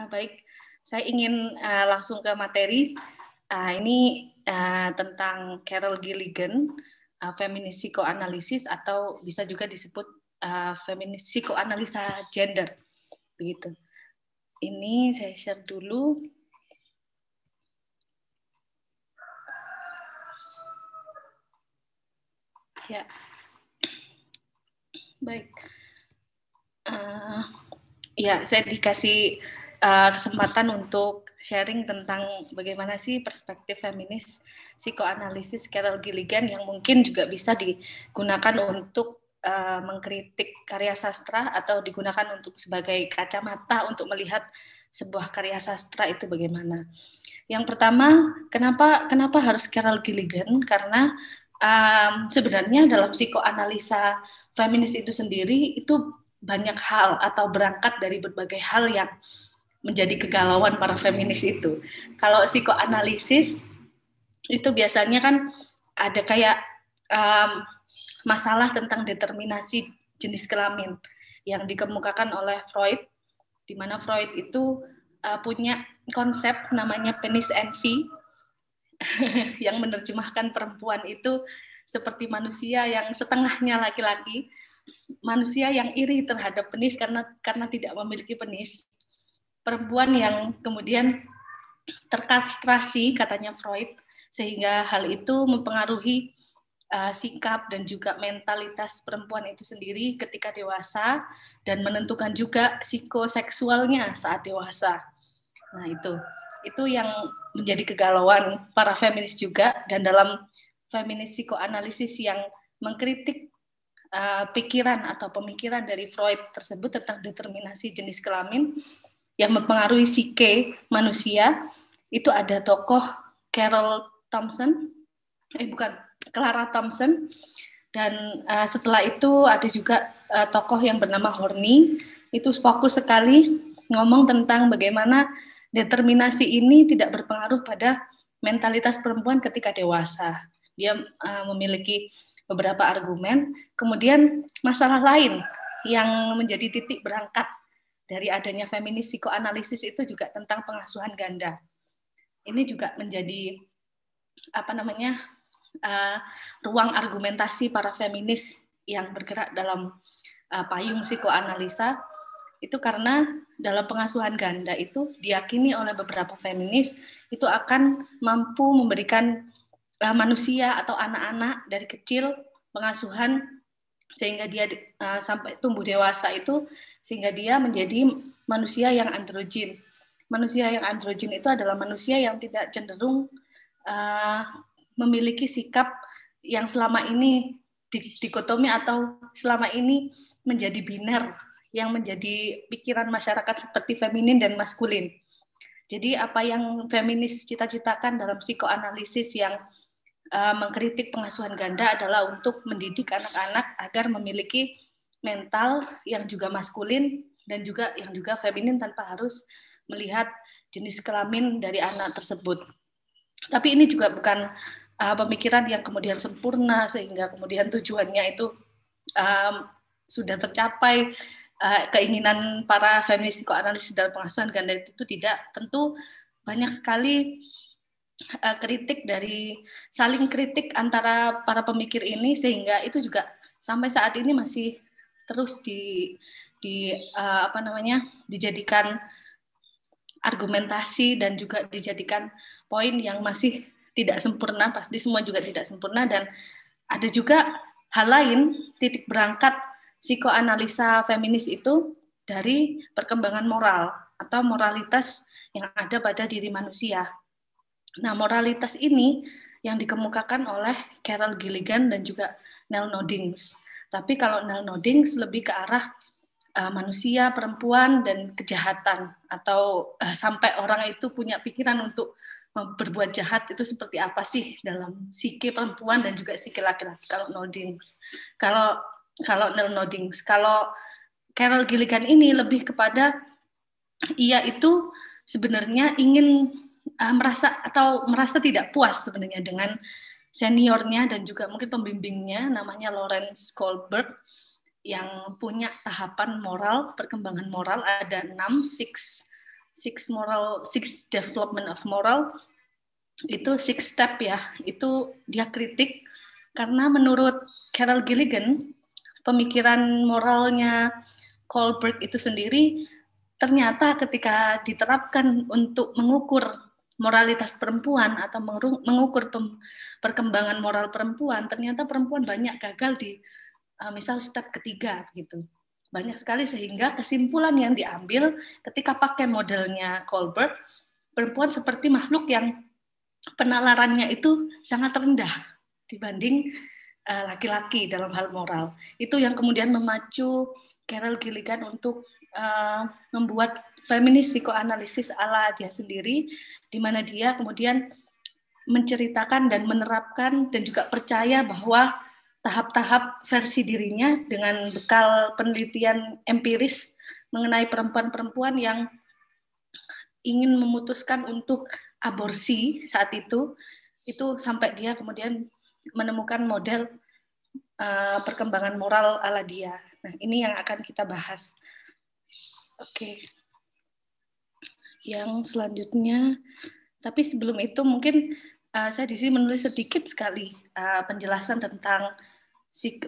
Baik, saya ingin langsung ke materi. Ini tentang Carol Gilligan, feminis psikoanalisis atau bisa juga disebut feminis psikoanalisa gender. Begitu. Ini saya share dulu. Ya, baik. Ya, saya dikasih kesempatan untuk sharing tentang bagaimana sih perspektif feminis psikoanalisis Carol Gilligan yang mungkin juga bisa digunakan untuk mengkritik karya sastra atau digunakan untuk sebagai kacamata untuk melihat sebuah karya sastra itu bagaimana. Yang pertama, kenapa harus Carol Gilligan? Karena sebenarnya dalam psikoanalisa feminis itu sendiri itu banyak hal atau berangkat dari berbagai hal yang menjadi kegalauan para feminis itu. Kalau psikoanalisis itu biasanya kan ada kayak masalah tentang determinasi jenis kelamin yang dikemukakan oleh Freud, di mana Freud itu punya konsep namanya penis envy yang menerjemahkan perempuan itu seperti manusia yang setengahnya laki-laki, manusia yang iri terhadap penis karena tidak memiliki penis, perempuan yang kemudian terkastrasi katanya Freud, sehingga hal itu mempengaruhi sikap dan juga mentalitas perempuan itu sendiri ketika dewasa dan menentukan juga psikoseksualnya saat dewasa. Nah, itu yang menjadi kegalauan para feminis juga, dan dalam feminis psikoanalisis yang mengkritik pikiran atau pemikiran dari Freud tersebut tentang determinasi jenis kelamin yang mempengaruhi psike manusia, itu ada tokoh Clara Thompson, dan setelah itu ada juga tokoh yang bernama Horney, itu fokus sekali ngomong tentang bagaimana determinasi ini tidak berpengaruh pada mentalitas perempuan ketika dewasa. Dia memiliki beberapa argumen. Kemudian masalah lain yang menjadi titik berangkat dari adanya feminis psikoanalisis itu juga tentang pengasuhan ganda. Ini juga menjadi ruang argumentasi para feminis yang bergerak dalam payung psikoanalisa, itu karena dalam pengasuhan ganda itu diyakini oleh beberapa feminis itu akan mampu memberikan manusia atau anak-anak dari kecil pengasuhan sehingga dia sampai tumbuh dewasa itu, sehingga dia menjadi manusia yang androgen. Manusia yang androgen itu adalah manusia yang tidak cenderung memiliki sikap yang selama ini dikotomi atau selama ini menjadi biner, yang menjadi pikiran masyarakat seperti feminin dan maskulin. Jadi apa yang feminis cita-citakan dalam psikoanalisis yang mengkritik pengasuhan ganda adalah untuk mendidik anak-anak agar memiliki mental yang juga maskulin dan juga yang juga feminin tanpa harus melihat jenis kelamin dari anak tersebut. Tapi ini juga bukan pemikiran yang kemudian sempurna sehingga kemudian tujuannya itu sudah tercapai. Keinginan para feminis psikoanalisis dalam pengasuhan ganda itu tidak. Tentu banyak sekali kritik dari saling kritik antara para pemikir ini, sehingga itu juga sampai saat ini masih terus dijadikan argumentasi dan juga dijadikan poin yang masih tidak sempurna. Pasti semua juga tidak sempurna, dan ada juga hal lain, titik berangkat psikoanalisa feminis itu dari perkembangan moral atau moralitas yang ada pada diri manusia. Nah, moralitas ini yang dikemukakan oleh Carol Gilligan dan juga Nell Noddings. Tapi kalau Nell Noddings lebih ke arah manusia, perempuan, dan kejahatan, atau sampai orang itu punya pikiran untuk berbuat jahat itu seperti apa sih dalam psike perempuan dan juga psike laki-laki. Kalau Noddings, kalau Nell Noddings, kalau Carol Gilligan ini lebih kepada ia itu sebenarnya ingin merasa tidak puas sebenarnya dengan seniornya dan juga mungkin pembimbingnya namanya Lawrence Kohlberg, yang punya tahapan moral, perkembangan moral ada 6 six development of moral, itu 6 step ya, itu dia kritik karena menurut Carol Gilligan, pemikiran moralnya Kohlberg itu sendiri ternyata ketika diterapkan untuk mengukur moralitas perempuan atau mengukur perkembangan moral perempuan, ternyata perempuan banyak gagal di misal step ketiga gitu. Banyak sekali sehingga kesimpulan yang diambil ketika pakai modelnya Kohlberg, perempuan seperti makhluk yang penalarannya itu sangat rendah dibanding laki-laki dalam hal moral. Itu yang kemudian memacu Carol Gilligan untuk membuat feminis psikoanalisis ala dia sendiri, di mana dia kemudian menceritakan dan menerapkan dan juga percaya bahwa tahap-tahap versi dirinya dengan bekal penelitian empiris mengenai perempuan-perempuan yang ingin memutuskan untuk aborsi saat itu sampai dia kemudian menemukan model perkembangan moral ala dia. Nah, ini yang akan kita bahas. Oke. Yang selanjutnya, tapi sebelum itu mungkin saya di sini menulis sedikit sekali penjelasan tentang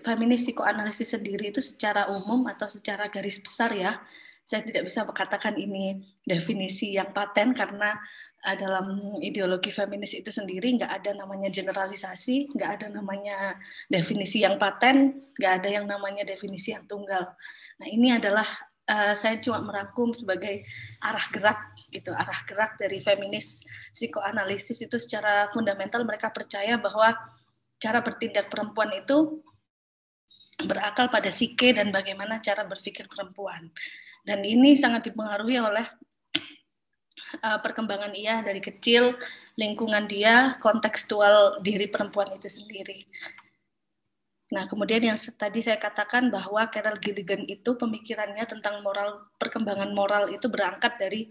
feminis psikoanalisis sendiri itu secara umum atau secara garis besar ya. Saya tidak bisa mengatakan ini definisi yang paten karena dalam ideologi feminis itu sendiri nggak ada namanya generalisasi, nggak ada namanya definisi yang paten, nggak ada yang namanya definisi yang tunggal. Nah, ini adalah saya cuma merangkum sebagai arah gerak gitu, arah gerak dari feminis psikoanalisis itu secara fundamental mereka percaya bahwa cara bertindak perempuan itu berakal pada psike dan bagaimana cara berpikir perempuan. Dan ini sangat dipengaruhi oleh perkembangan ia dari kecil, lingkungan dia, kontekstual diri perempuan itu sendiri. Nah, kemudian yang tadi saya katakan bahwa Carol Gilligan itu pemikirannya tentang perkembangan moral itu berangkat dari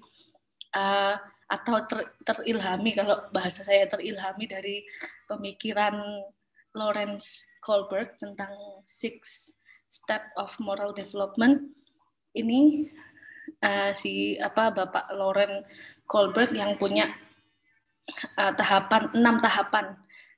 atau terilhami, kalau bahasa saya terilhami dari pemikiran Lawrence Kohlberg tentang 6 step of moral development. Ini Bapak Lawrence Kohlberg yang punya 6 tahapan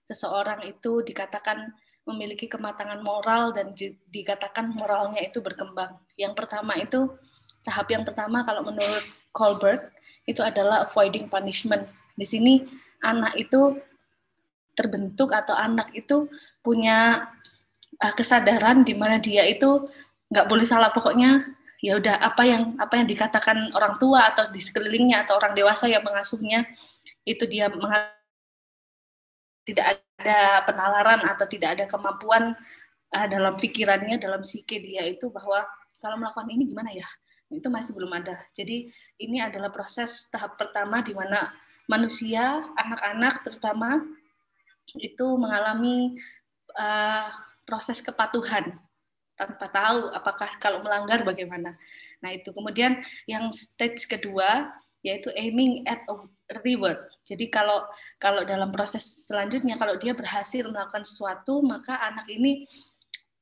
seseorang itu dikatakan memiliki kematangan moral dan dikatakan moralnya itu berkembang. Yang pertama itu, tahap yang pertama kalau menurut Kohlberg itu adalah avoiding punishment. Di sini anak itu terbentuk atau anak itu punya kesadaran di mana dia itu nggak boleh salah, pokoknya ya udah apa yang dikatakan orang tua atau di sekelilingnya atau orang dewasa yang mengasuhnya itu dia tidak ada penalaran atau tidak ada kemampuan dalam pikirannya, dalam psike dia itu bahwa kalau melakukan ini gimana ya, itu masih belum ada. Jadi ini adalah proses tahap pertama di mana manusia, anak-anak terutama itu mengalami proses kepatuhan tanpa tahu apakah kalau melanggar bagaimana. Nah itu kemudian yang stage kedua yaitu aiming at a reward. Jadi kalau dalam proses selanjutnya kalau dia berhasil melakukan sesuatu, maka anak ini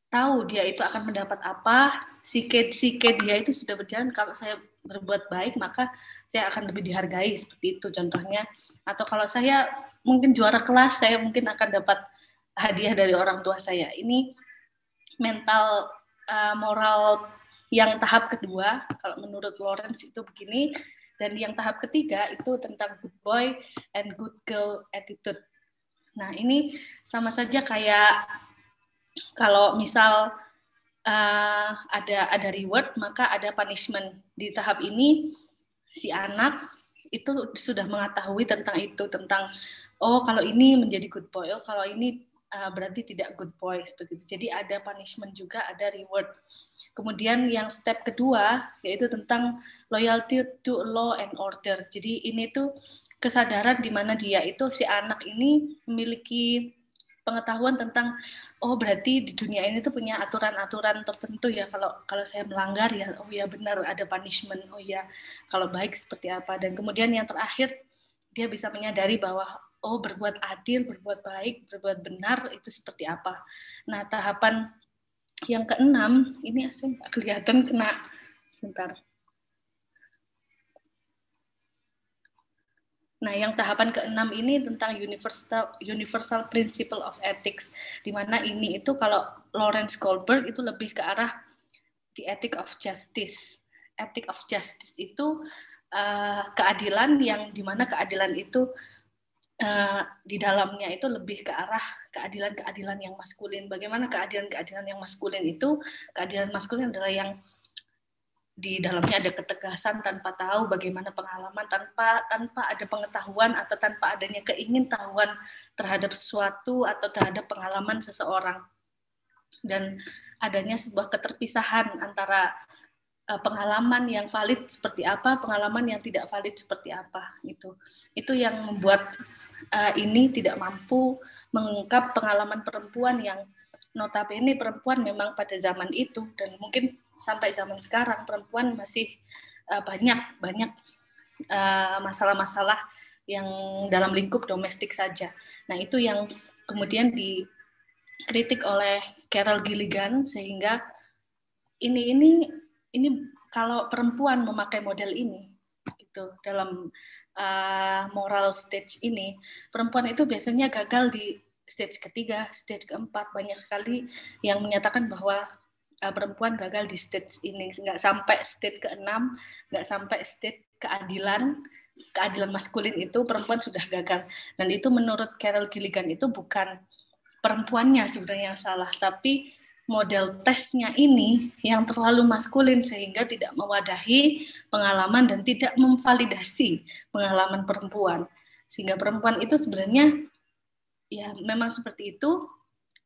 tahu dia itu akan mendapat apa, psike dia itu sudah berjalan, kalau saya berbuat baik maka saya akan lebih dihargai, seperti itu contohnya. Atau kalau saya mungkin juara kelas, saya mungkin akan dapat hadiah dari orang tua saya. Ini mental moral yang tahap kedua, kalau menurut Lawrence itu begini. Dan yang tahap ketiga itu tentang good boy and good girl attitude. Nah ini sama saja kayak kalau misal ada reward, maka ada punishment. Di tahap ini si anak itu sudah mengetahui tentang itu, tentang oh kalau ini menjadi good boy, oh kalau ini berarti tidak good boy, seperti itu. Jadi ada punishment juga, ada reward. Kemudian yang step kedua yaitu tentang loyalty to law and order. Jadi ini tuh kesadaran di mana dia itu si anak ini memiliki pengetahuan tentang oh berarti di dunia ini tuh punya aturan-aturan tertentu ya, kalau saya melanggar ya oh ya benar ada punishment, oh ya kalau baik seperti apa. Dan kemudian yang terakhir dia bisa menyadari bahwa oh berbuat adil, berbuat baik, berbuat benar itu seperti apa. Nah tahapan yang keenam ini saya nggak kelihatan, kena sebentar. Nah, yang tahapan ke-6 ini tentang universal principle of ethics, di mana ini itu kalau Lawrence Goldberg itu lebih ke arah the ethic of justice. Ethic of justice itu keadilan yang di mana keadilan itu di dalamnya itu lebih ke arah keadilan-keadilan yang maskulin. Bagaimana keadilan-keadilan yang maskulin itu? Keadilan maskulin adalah yang di dalamnya ada ketegasan tanpa tahu bagaimana pengalaman, tanpa ada pengetahuan atau tanpa adanya keingintahuan terhadap sesuatu atau terhadap pengalaman seseorang, dan adanya sebuah keterpisahan antara pengalaman yang valid seperti apa, pengalaman yang tidak valid seperti apa. Itu yang membuat ini tidak mampu mengungkap pengalaman perempuan yang notabene perempuan memang pada zaman itu dan mungkin sampai zaman sekarang perempuan masih banyak masalah-masalah yang dalam lingkup domestik saja. Nah, itu yang kemudian dikritik oleh Carol Gilligan, sehingga ini kalau perempuan memakai model ini itu dalam moral stage ini, perempuan itu biasanya gagal di stage ketiga, stage keempat. Banyak sekali yang menyatakan bahwa perempuan gagal di stage ini, nggak sampai stage keenam, nggak sampai stage keadilan maskulin itu perempuan sudah gagal. Dan itu menurut Carol Gilligan itu bukan perempuannya sebenarnya yang salah, tapi model tesnya ini yang terlalu maskulin sehingga tidak mewadahi pengalaman dan tidak memvalidasi pengalaman perempuan. Sehingga perempuan itu sebenarnya ya memang seperti itu,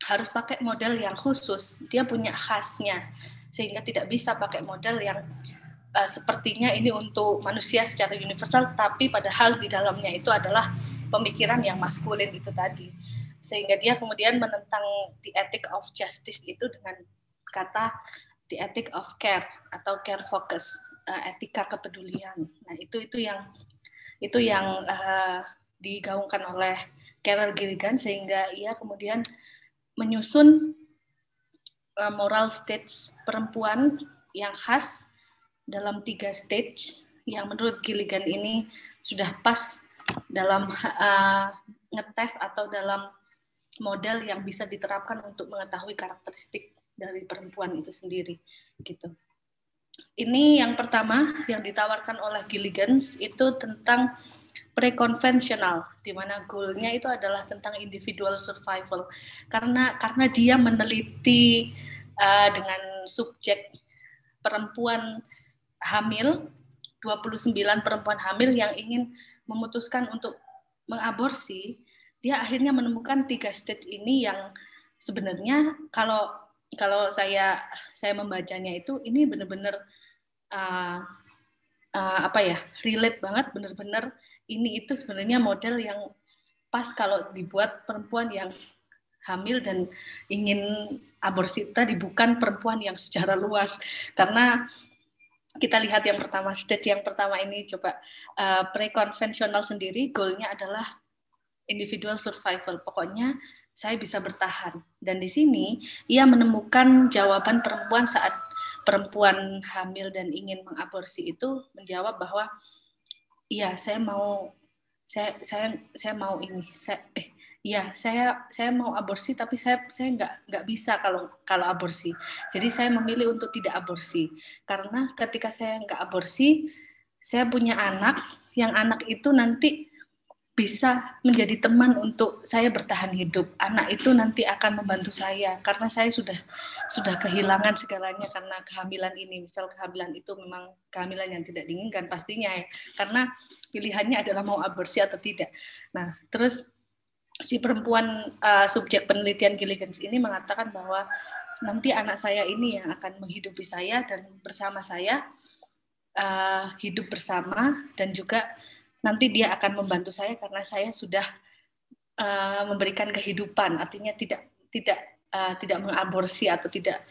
harus pakai model yang khusus. Dia punya khasnya, sehingga tidak bisa pakai model yang sepertinya ini untuk manusia secara universal, tapi padahal di dalamnya itu adalah pemikiran yang maskulin itu tadi. Sehingga dia kemudian menentang the ethic of justice itu dengan kata the ethic of care atau care focus, etika kepedulian. Nah, itu yang digaungkan oleh Carol Gilligan, sehingga ia kemudian menyusun moral stage perempuan yang khas dalam 3 stage yang menurut Gilligan ini sudah pas dalam ngetes atau dalam model yang bisa diterapkan untuk mengetahui karakteristik dari perempuan itu sendiri gitu. Ini yang pertama yang ditawarkan oleh Gilligan itu tentang prekonvensional, di mana goalnya itu adalah tentang individual survival, karena dia meneliti dengan subjek perempuan hamil, 29 perempuan hamil yang ingin memutuskan untuk mengaborsi. Dia akhirnya menemukan 3 stage ini yang sebenarnya kalau saya membacanya itu ini benar-benar relate banget, benar-benar ini itu sebenarnya model yang pas kalau dibuat perempuan yang hamil dan ingin aborsi tadi, bukan perempuan yang secara luas. Karena kita lihat yang pertama, stage yang pertama ini coba prekonvensional sendiri, goalnya adalah individual survival. Pokoknya saya bisa bertahan. Dan di sini ia menemukan jawaban perempuan saat perempuan hamil dan ingin mengaborsi itu menjawab bahwa iya, saya mau ini, saya mau aborsi, tapi saya nggak bisa kalau aborsi. Jadi saya memilih untuk tidak aborsi, karena ketika saya nggak aborsi, saya punya anak, yang anak itu nanti bisa menjadi teman untuk saya bertahan hidup. Anak itu nanti akan membantu saya karena saya sudah kehilangan segalanya karena kehamilan ini. Misal kehamilan itu memang kehamilan yang tidak diinginkan pastinya ya. Karena pilihannya adalah mau aborsi atau tidak. Nah, terus si perempuan subjek penelitian Gilligan ini mengatakan bahwa nanti anak saya ini yang akan menghidupi saya dan bersama saya hidup bersama, dan juga nanti dia akan membantu saya karena saya sudah memberikan kehidupan, artinya tidak mengaborsi atau tidak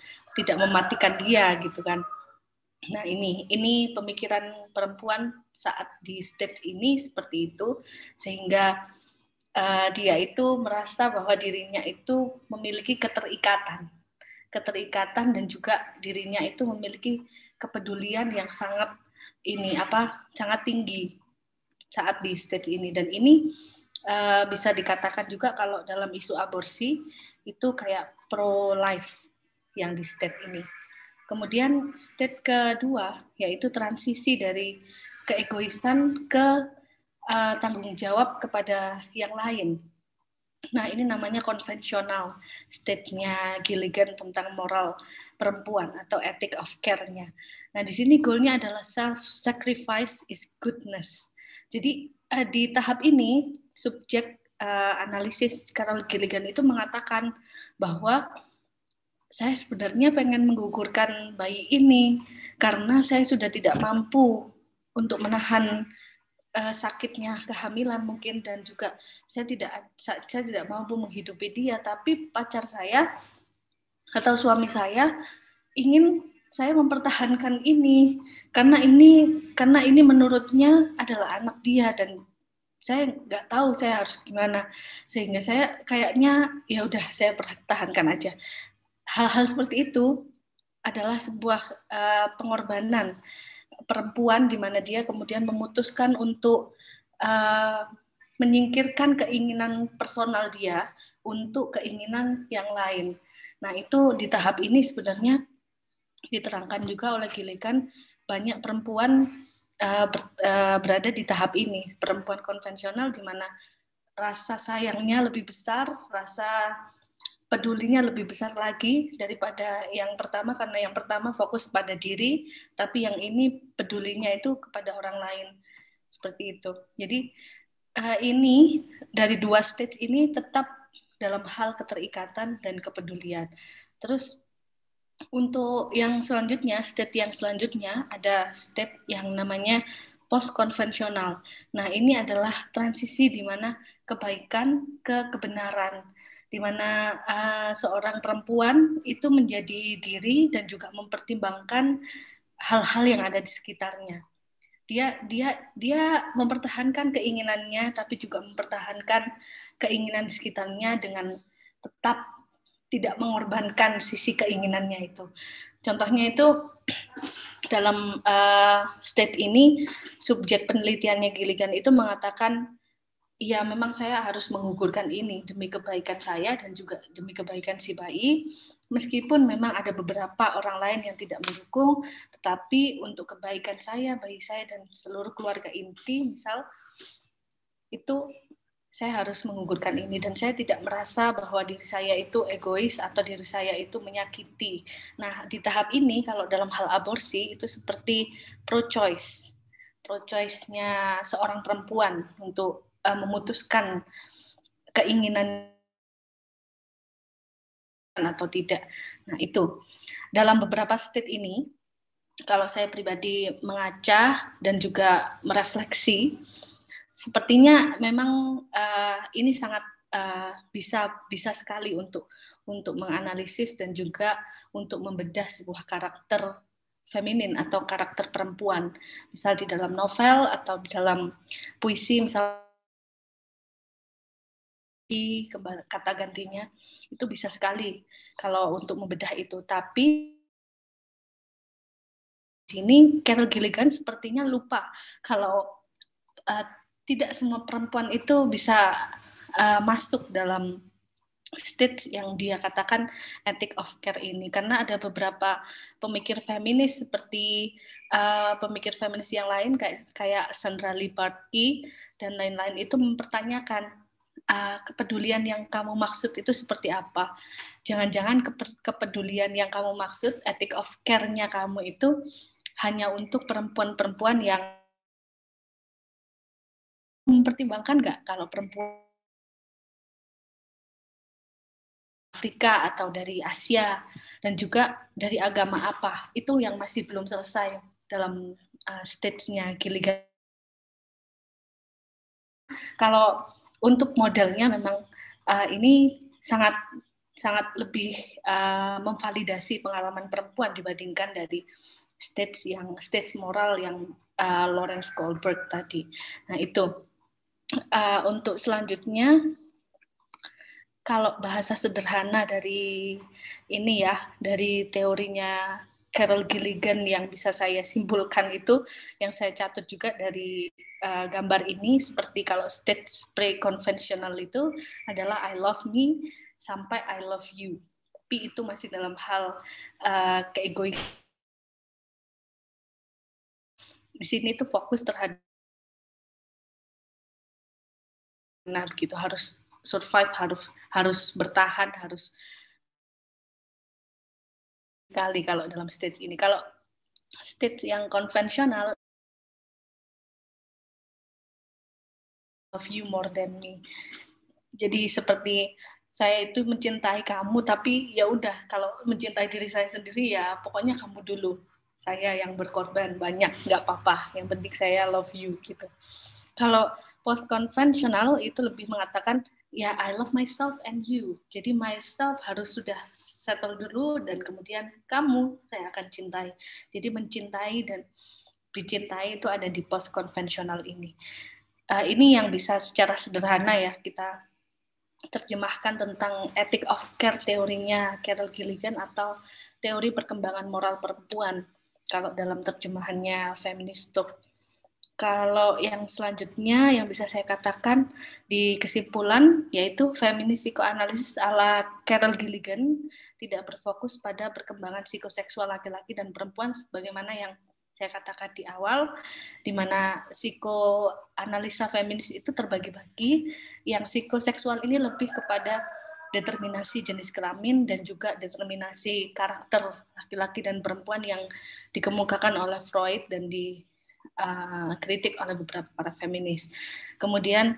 mematikan dia gitu kan. Nah, ini pemikiran perempuan saat di stage ini seperti itu, sehingga dia itu merasa bahwa dirinya itu memiliki keterikatan dan juga dirinya itu memiliki kepedulian yang sangat tinggi saat di stage ini. Dan ini bisa dikatakan juga kalau dalam isu aborsi itu kayak pro-life yang di stage ini. Kemudian stage kedua yaitu transisi dari keegoisan ke tanggung jawab kepada yang lain. Nah, ini namanya konvensional stage-nya Gilligan tentang moral perempuan atau ethic of care-nya. Nah, di sini goal-nya adalah self-sacrifice is goodness. Jadi, di tahap ini, subjek analisis Carol Gilligan itu mengatakan bahwa saya sebenarnya pengen menggugurkan bayi ini karena saya sudah tidak mampu untuk menahan sakitnya kehamilan mungkin, dan juga saya tidak mampu menghidupi dia, tapi pacar saya atau suami saya ingin saya mempertahankan ini karena ini menurutnya adalah anak dia, dan saya nggak tahu saya harus gimana, sehingga saya kayaknya ya udah saya pertahankan aja. Hal-hal seperti itu adalah sebuah pengorbanan perempuan di mana dia kemudian memutuskan untuk menyingkirkan keinginan personal dia untuk keinginan yang lain. Nah, itu di tahap ini sebenarnya diterangkan juga oleh Gilligan, banyak perempuan berada di tahap ini, perempuan konvensional di mana rasa sayangnya lebih besar, rasa pedulinya lebih besar lagi daripada yang pertama, karena yang pertama fokus pada diri, tapi yang ini pedulinya itu kepada orang lain. Seperti itu. Jadi ini dari dua stage ini tetap dalam hal keterikatan dan kepedulian. Terus untuk yang selanjutnya, state yang selanjutnya ada state yang namanya post konvensional. Nah, ini adalah transisi di mana kebaikan ke kebenaran, di mana seorang perempuan itu menjadi diri dan juga mempertimbangkan hal-hal yang ada di sekitarnya. Dia mempertahankan keinginannya, tapi juga mempertahankan keinginan di sekitarnya dengan tetap tidak mengorbankan sisi keinginannya itu. Contohnya itu dalam state ini, subjek penelitiannya Gilligan itu mengatakan, ya memang saya harus menggugurkan ini demi kebaikan saya dan juga demi kebaikan si bayi, meskipun memang ada beberapa orang lain yang tidak mendukung, tetapi untuk kebaikan saya, bayi saya, dan seluruh keluarga inti, misal, itu saya harus menggugurkan ini, dan saya tidak merasa bahwa diri saya itu egois atau diri saya itu menyakiti. Nah, di tahap ini kalau dalam hal aborsi itu seperti pro-choice. Pro-choice-nya seorang perempuan untuk memutuskan keinginan atau tidak. Nah, itu. Dalam beberapa state ini, kalau saya pribadi mengaca dan juga merefleksi, sepertinya memang ini sangat bisa sekali untuk menganalisis dan juga untuk membedah sebuah karakter feminin atau karakter perempuan, misal di dalam novel atau di dalam puisi, misal kata gantinya, itu bisa sekali kalau untuk membedah itu. Tapi sini Carol Gilligan sepertinya lupa kalau tidak semua perempuan itu bisa masuk dalam stage yang dia katakan ethic of care ini, karena ada beberapa pemikir feminis seperti pemikir feminis yang lain kayak Sandra Lee Bartke dan lain-lain itu mempertanyakan kepedulian yang kamu maksud itu seperti apa. Jangan-jangan kepedulian yang kamu maksud, ethic of care-nya kamu itu hanya untuk perempuan-perempuan yang mempertimbangkan nggak kalau perempuan Afrika atau dari Asia dan juga dari agama apa, itu yang masih belum selesai dalam stage-nya Gilligan. Kalau untuk modelnya memang ini sangat lebih memvalidasi pengalaman perempuan dibandingkan dari stage moral yang Lawrence Goldberg tadi. Nah, itu untuk selanjutnya, kalau bahasa sederhana dari ini ya, dari teorinya Carol Gilligan yang bisa saya simpulkan itu, yang saya catat juga dari gambar ini, seperti kalau state pre-conventional itu adalah I love me sampai I love you. Tapi itu masih dalam hal keegoisan. Di sini tuh fokus terhadap benar gitu, harus survive, harus bertahan, harus sekali kalau dalam stage ini. Kalau stage yang konvensional, love you more than me. Jadi seperti saya itu mencintai kamu, tapi ya udah, kalau mencintai diri saya sendiri ya pokoknya kamu dulu. Saya yang berkorban banyak, nggak apa-apa. Yang penting saya love you gitu. Kalau post konvensional itu lebih mengatakan ya I love myself and you. Jadi myself harus sudah settle dulu dan kemudian kamu saya akan cintai. Jadi mencintai dan dicintai itu ada di post konvensional ini. Ini yang bisa secara sederhana ya kita terjemahkan tentang ethic of care teorinya Carol Gilligan atau teori perkembangan moral perempuan kalau dalam terjemahannya Feminist Talk. Kalau yang selanjutnya yang bisa saya katakan di kesimpulan yaitu feminis psikoanalisis ala Carol Gilligan tidak berfokus pada perkembangan psikoseksual laki-laki dan perempuan sebagaimana yang saya katakan di awal, di mana psikoanalisa feminis itu terbagi-bagi, yang psikoseksual ini lebih kepada determinasi jenis kelamin dan juga determinasi karakter laki-laki dan perempuan yang dikemukakan oleh Freud dan dikritik oleh beberapa para feminis. Kemudian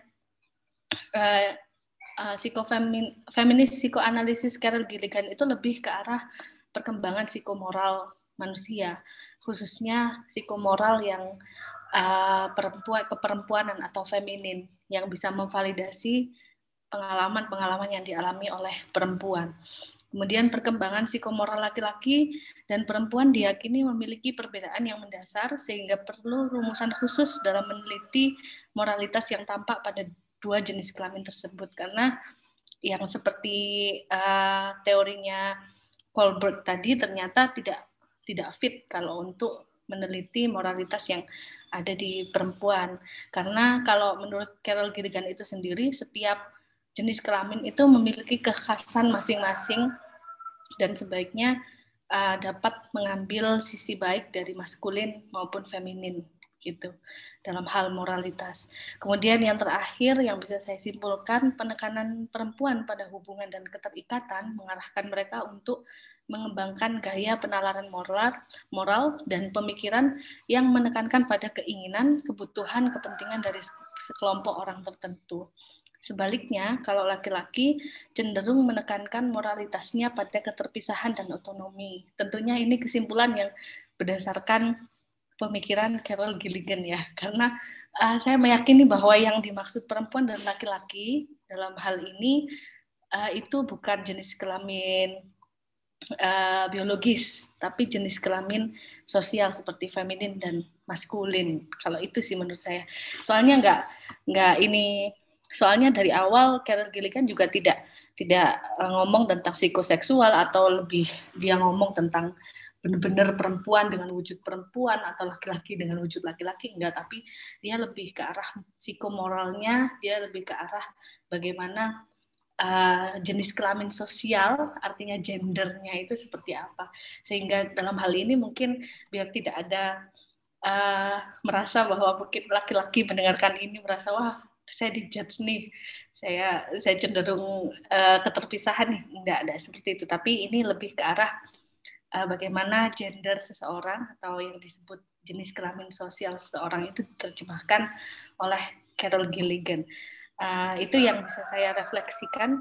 feminis psikoanalisis Carol Gilligan itu lebih ke arah perkembangan psikomoral manusia, khususnya psikomoral yang keperempuanan atau feminin yang bisa memvalidasi pengalaman-pengalaman yang dialami oleh perempuan. Kemudian perkembangan psikomoral laki-laki dan perempuan diyakini memiliki perbedaan yang mendasar sehingga perlu rumusan khusus dalam meneliti moralitas yang tampak pada dua jenis kelamin tersebut, karena yang seperti teorinya Kohlberg tadi ternyata tidak fit kalau untuk meneliti moralitas yang ada di perempuan. Karena kalau menurut Carol Gilligan itu sendiri, setiap jenis kelamin itu memiliki kekhasan masing-masing dan sebaiknya dapat mengambil sisi baik dari maskulin maupun feminin gitu dalam hal moralitas. Kemudian yang terakhir yang bisa saya simpulkan, penekanan perempuan pada hubungan dan keterikatan mengarahkan mereka untuk mengembangkan gaya penalaran moral dan pemikiran yang menekankan pada keinginan, kebutuhan, kepentingan dari sekelompok orang tertentu. Sebaliknya, kalau laki-laki cenderung menekankan moralitasnya pada keterpisahan dan otonomi. Tentunya ini kesimpulan yang berdasarkan pemikiran Carol Gilligan ya, karena saya meyakini bahwa yang dimaksud perempuan dan laki-laki dalam hal ini itu bukan jenis kelamin biologis, tapi jenis kelamin sosial seperti feminin dan maskulin. Kalau itu sih menurut saya. Soalnya soalnya dari awal Carol Gilligan juga tidak ngomong tentang psikoseksual atau lebih dia ngomong tentang benar-benar perempuan dengan wujud perempuan atau laki-laki dengan wujud laki-laki, enggak, tapi dia lebih ke arah psikomoralnya, dia lebih ke arah bagaimana jenis kelamin sosial, artinya gendernya itu seperti apa. Sehingga dalam hal ini mungkin biar tidak ada merasa bahwa mungkin laki-laki mendengarkan ini merasa wah saya dijudge nih, saya cenderung keterpisahan nih. Enggak ada seperti itu, tapi ini lebih ke arah bagaimana gender seseorang atau yang disebut jenis kelamin sosial seseorang itu diterjemahkan oleh Carol Gilligan. Itu yang bisa saya refleksikan